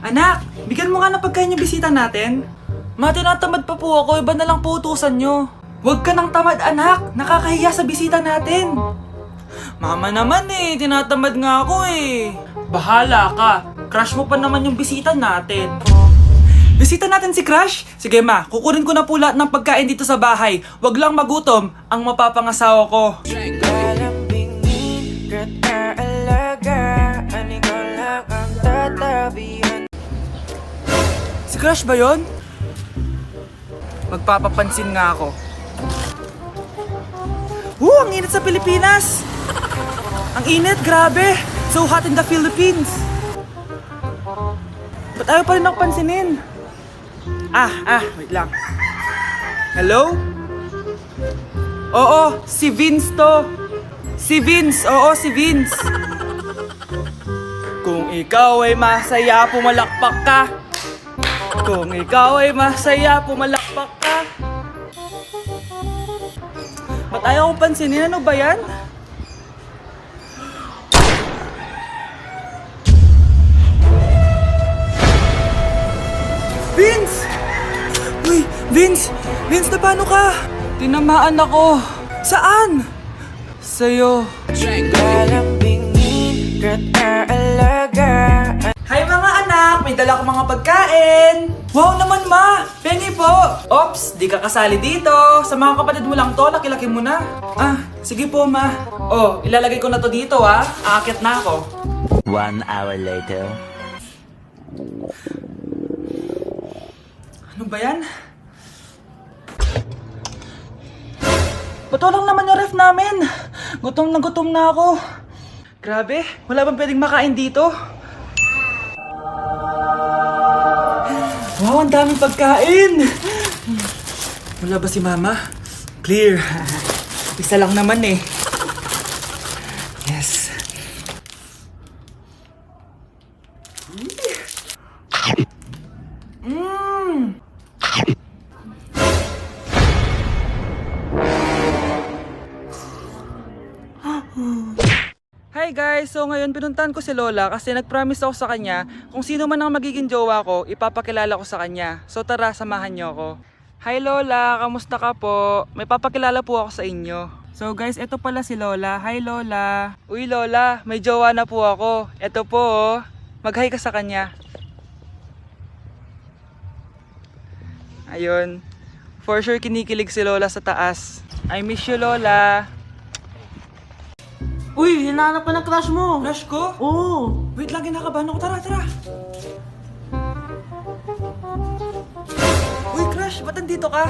Anak, bigyan mo nga ng pagkain yung bisita natin. Ma, tinatamad pa po ako. Iba na lang po utusan nyo. Huwag ka nang tamad, anak. Nakakahiya sa bisita natin. Mama naman eh. Tinatamad nga ako eh. Bahala ka. Crush mo pa naman yung bisita natin. Bisita natin si Crush? Sige ma, kukunin ko na po lahat ng pagkain dito sa bahay. Huwag lang magutom ang mapapangasawa ko. Si Crush ba yun? Magpapapansin nga ako. Ang init sa Pilipinas! Ang init, grabe! So hot in the Philippines! Ba't ayaw pa rin ako pansinin? Wait lang. Hello? Oo, si Vince to. Si Vince, oo, si Vince. Kung ikaw ay masaya, pumalakpak ka. Kung ikaw ay masaya, pumalakpak ka. Ba't ayaw ko pansinin? Ano ba yan? Vince! Uy, Vince! Vince, na paano ka? Tinamaan ako. Saan? Sa'yo. Hi mga anak! May dala ko mga pagkain! Wow naman ma! Pengi po! Ops! Di ka kasali dito! Sa mga kapatid mo lang to, laki-laki mo na. Sige po ma. Oh, ilalagay ko na to dito Aakit na ako. 1 hour later. Ano ba yan? Ba't walang naman yung ref namin? Gutom na ako. Grabe, wala bang pwedeng makain dito? Wow, ang daming pagkain! Wala ba si Mama? Clear. Isa lang naman eh. Yes. Hi guys! So ngayon pinuntahan ko si Lola kasi nag-promise ako sa kanya kung sino man ang magiging jowa ko, ipapakilala ko sa kanya. So tara, samahan niyo ako. Hi Lola! Kamusta ka po? May papakilala po ako sa inyo. So guys, ito pala si Lola. Hi Lola! Uy Lola, may jowa na po ako. Ito po Mag-hi ka sa kanya. Ayun. For sure kinikilig si Lola sa taas. I miss you Lola! Uy, hinahanap ka ng crush mo. Crush ko? Oo. Wait lang, kinakabahan ako. Tara. Uy, Crush, ba't nandito ka?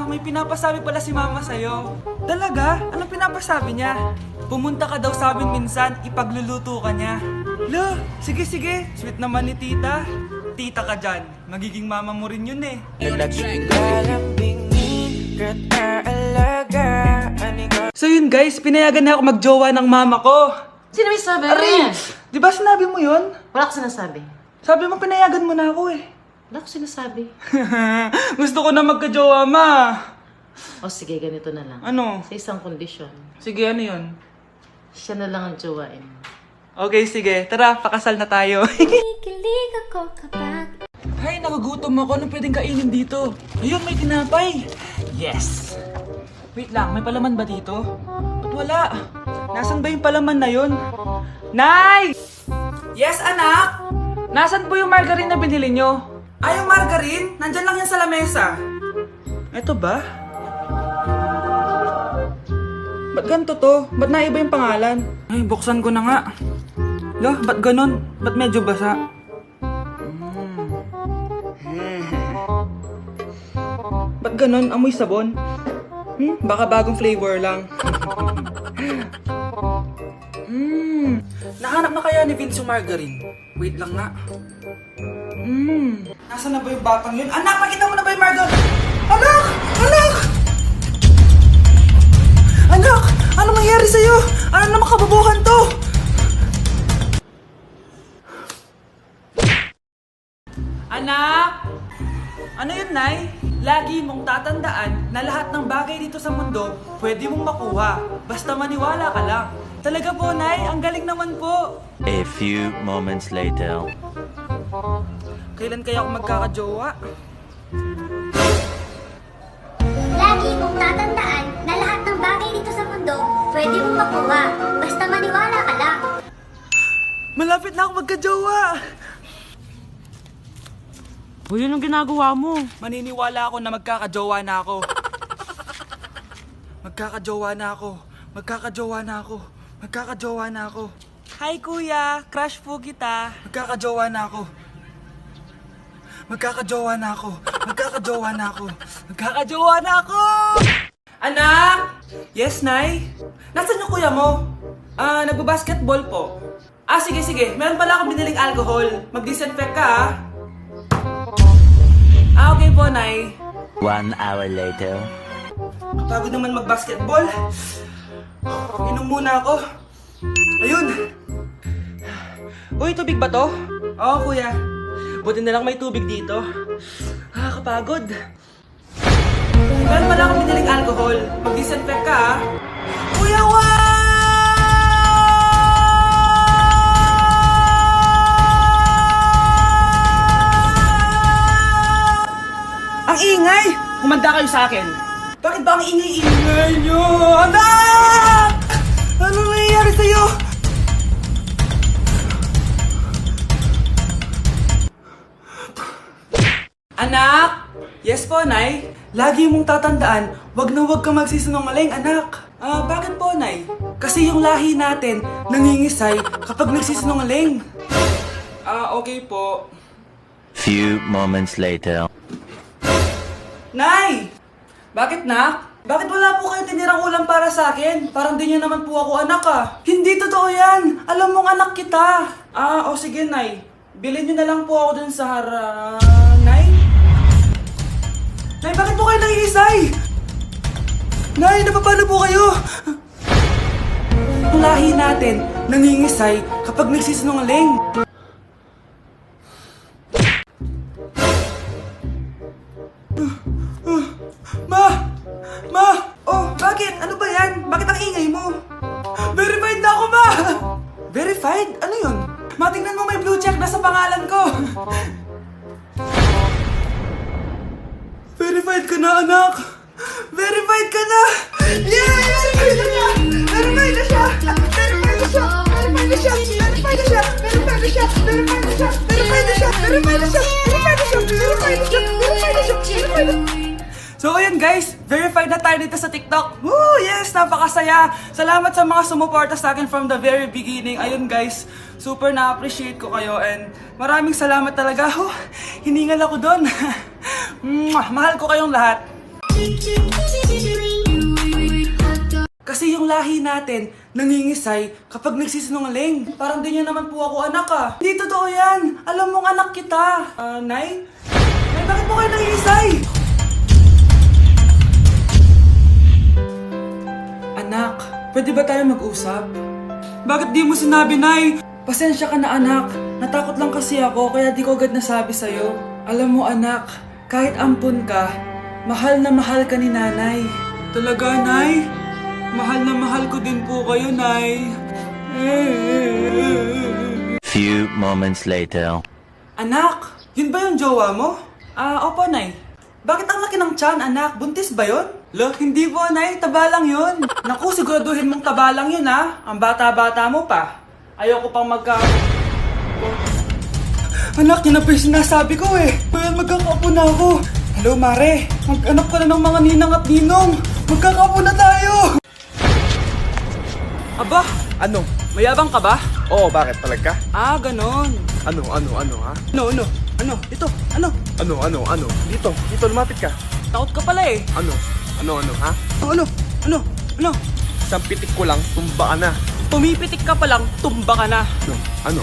May pinapasabi pala si Mama sa'yo. Talaga? Anong pinapasabi niya? Pumunta ka daw sa amin minsan, ipagluluto ka niya. Lo, sige. Sweet naman ni Tita. Tita ka dyan. Magiging mama mo rin yun eh. So yun guys, pinayagan na ako magjowa ng mama ko. Sino may sabi? Aray! Di ba sinabi mo yun? Wala ko sinasabi. Sabi mo pinayagan mo na ako eh. Wala ko sinasabi. Gusto ko na magkajowa, ma. O sige, ganito na lang. Ano? Sa isang kondisyon. Sige, ano yun? Siya na lang ang jowain. Okay, sige. Tara, pakasal na tayo. Kikilig ako kapag Ay, nagugutom ako. Anong pwedeng kainin dito? Ayun, may tinapay. Yes. Wait lang, may palaman ba dito? Ba't wala? Nasaan ba yung palaman na yun? Nay! Yes, anak? Nasaan po yung margarine na binili nyo? Ay, yung margarine? Nandyan lang yan sa lamesa. Eto ba? Ba't ganito to? Ba't naiba yung pangalan? Ay, buksan ko na nga. Lo, ba't ganon? Ba't medyo basa? Ba't ganon? Amoy sabon? Baka bagong flavor lang. Nahanap na kaya ni Vince yung margarine? Wait lang nga. Nasaan na ba yung batang yun? Anak, nakita mo na ba yung margarine? Anak! Anak! Ano nangyari sa'yo? Ano naman kababuhan to? Anak! Ano yun, Nay? Lagi mong tatandaan na lahat ng bagay dito sa mundo pwede mong makuha. Basta maniwala ka lang. Talaga po, Nay. Ang galing naman po. A few moments later. Kailan kaya ako magkakajowa? Lagi mong tatandaan na lahat ng bagay dito sa mundo pwede mong makuha. Basta maniwala ka lang. Malapit na ako magkajowa! Uy, yun ang ginagawa mo. Maniniwala ako na magkakajowa na ako. Magkakajowa na ako. Magkakajowa na ako. Magkakajowa na ako. Hi kuya, crush po kita. Magkakajowa na ako. Magkakajowa na ako. Magkakajowa na ako. Magkakajowa na ako! Anak! Yes, Nay? Nasaan yung kuya mo? Nagbabasketball po. Sige, sige. Meron pala akong biniling alcohol. Mag-disinfect ka, okay po, Nay. 1 hour later. Pagod naman mag-basketball. Inom muna ako. Ayun. Uy, tubig ba to? Oo, kuya. Buti na lang may tubig dito. Kapagod. Meron pala akong biniling alcohol. Mag-disinfect ka, Kuya, Ang ingay! Kumanda kayo sa akin. Bakit ba ang ingay-ingay nyo? Anak! Ano nangyayari sa'yo? Anak! Yes po, Nay. Lagi mong tatandaan, wag na wag kang magsisinungaling, anak. Bakit po, Nay? Kasi yung lahi natin nangingisay kapag nagsisinungaling. Okay po. Few moments later. Nay! Bakit, nak? Bakit wala po kayong tinirang ulam para sa akin? Parang di niyo naman po ako anak, Hindi totoo yan! Alam mong anak kita! Sige, Nay. Bilhin niyo na lang po ako dun sa Nay? Nay, bakit po kayo nangiisay? Nay, napapano po kayo? Ang lahi natin nangingisay kapag nagsisinungaling. Ma! Bakit? Ano ba yan? Bakit ang ingay mo? Verified na ako, Ma! Verified? Ano yun? Ma, tingnan mo may blue check na sa pangalan ko. Verified ka na, anak! Verified ka na! Yeah! Verified na siya! Verified na siya! Verified na siya! Verified na siya! Verified na siya! Verified na siya! Verified na siya! Verified na siya! Verified na siya! Verified na siya! Verified na siya! Verified na siya! Verified na siya! So ayun guys, verified na tayo dito sa TikTok. Woo! Yes! Napakasaya! Salamat sa mga sumuporta sa akin from the very beginning. Ayun guys, super na-appreciate ko kayo and maraming salamat talaga. Hiningal ako doon. Mahal ko kayong lahat. Kasi yung lahi natin nangingisay kapag nagsisinungaling. Parang di niyo naman po ako anak, Hindi totoo yan! Alam mong anak kita. Nay? Nay, bakit po kayo nangingisay? Anak, pwede ba tayo mag-usap? Bakit di mo sinabi, Nay? Pasensya ka na, anak. Natakot lang kasi ako, kaya di ko agad nasabi sa'yo. Alam mo, anak, kahit ampun ka, mahal na mahal ka ni Nanay. Talaga, Nay? Mahal na mahal ko din po kayo, Nay. Few moments later. Anak, yun ba yung jowa mo? Opo, Nay. Bakit ang laki ng tiyan, anak? Buntis ba yun? Hindi po, Nay. Taba lang yun. Naku, siguraduhin mong taba lang yun, Ang bata-bata mo pa. Ayoko pang Anak, yun na pa yung sinasabi ko, Kaya magkakapo na ako. Hello, Mare. Mag-anak ka na ng mga ninang at ninong. Magkakapo na tayo. Aba, Ano? mayabang ka ba? Oo, bakit? Palag ka? Ganon. Ano, ha? Ano? Ito, ano? Ano? Dito, lumapit ka. Takot ka pala Ano, ha? Ano? Isang pitik ko lang, tumba ka na. Pumipitik ka pa lang, tumba ka na. Ano,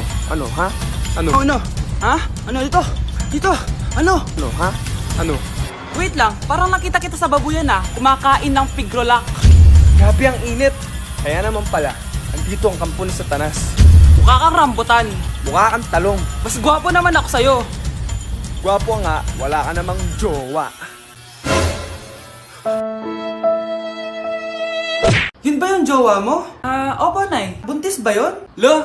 ha? Ano? Ano? Ha? Ano dito? Dito? Ano? Ano, ha? Ano? Wait lang, parang nakita kita sa babuyan kumakain ng pigrolak. Grabe ang init. Kaya naman pala, andito ang kampo ni Satanas. Mukha kang rambutan. Mukha kang talong. Mas gwapo naman ako sa'yo. Gwapo nga, wala ka namang jowa. Yun ba yung jowa mo? Opo, Nay. Buntis ba yun?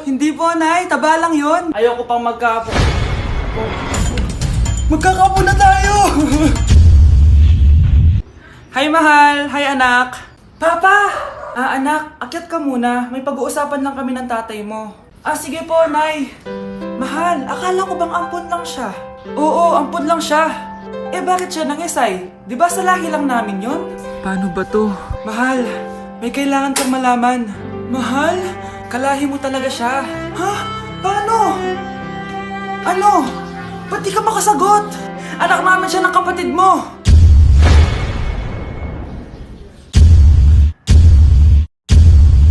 Hindi po, Nay. Taba lang yun. Ayoko pang Magkakapo na tayo! Hi, mahal! Hi, anak! Papa! Anak, akyat ka muna. May pag-uusapan lang kami ng tatay mo. Sige po, Nay. Mahal, akala ko bang ampun lang siya? Oo, ampun lang siya. Bakit siya nangisay? Di ba sa lahi lang namin yon? Paano ba to? Mahal, may kailangan kang malaman. Mahal, kalahi mo talaga siya. Ha? Paano? Ano? Ba't di ka makasagot? Anak namin siya ng kapatid mo.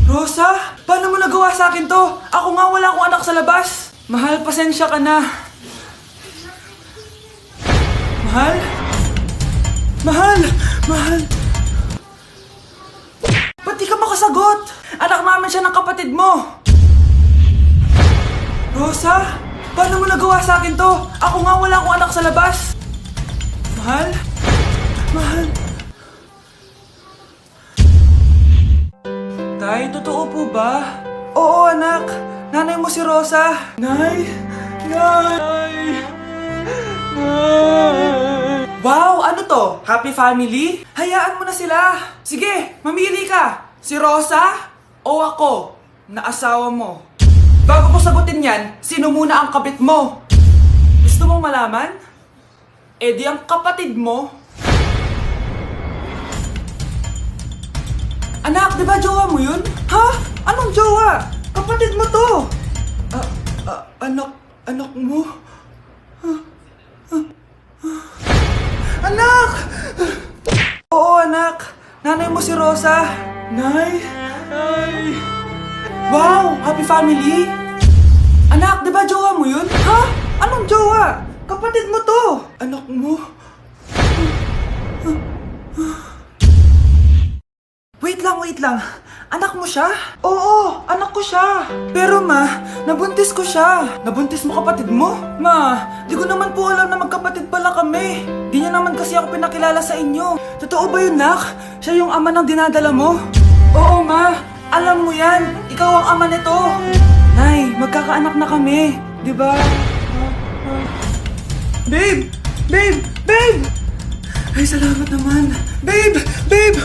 Rosa, paano mo nagawa sa akin to? Ako nga wala akong anak sa labas. Mahal, pasensya ka na. Mahal? Mahal! Mahal! Ba't di ka makasagot? Anak namin siya ng kapatid mo. Rosa, paano mo nagawa sa akin to? Ako nga wala akong anak sa labas. Mahal? Mahal? Tay, totoo po ba? Oo, anak. Nanay mo si Rosa. Nay! Nay! Nay! Wow! Ano to? Happy family? Hayaan mo na sila. Sige, mamili ka. Si Rosa o ako na asawa mo? Bago ko sagutin yan, sino muna ang kabit mo? Gusto mong malaman? Di ang kapatid mo. Anak, di ba jowa mo yun? Ha? Anong jowa? Kapatid mo to! Anak mo? Anak! Oo, anak. Nanay mo si Rosa. Nay! Nay! Wow! Happy family! Anak, di ba jowa mo yun? Ha? Anong jowa? Kapatid mo to! Anak mo? Wait lang. Anak mo siya? Oo, anak ko siya. Pero ma, nabuntis ko siya. Nabuntis mo kapatid mo? Ma, di ko naman po alam na magkapatid pala kami. Di niya naman kasi ako pinakilala sa inyo. Totoo ba yun, nak? Siya yung ama ng dinadala mo? Oo, ma. Alam mo yan. Ikaw ang ama nito. Nay, magkakaanak na kami. Di ba? Babe! Babe! Babe! Ay, salamat naman. Babe! Babe!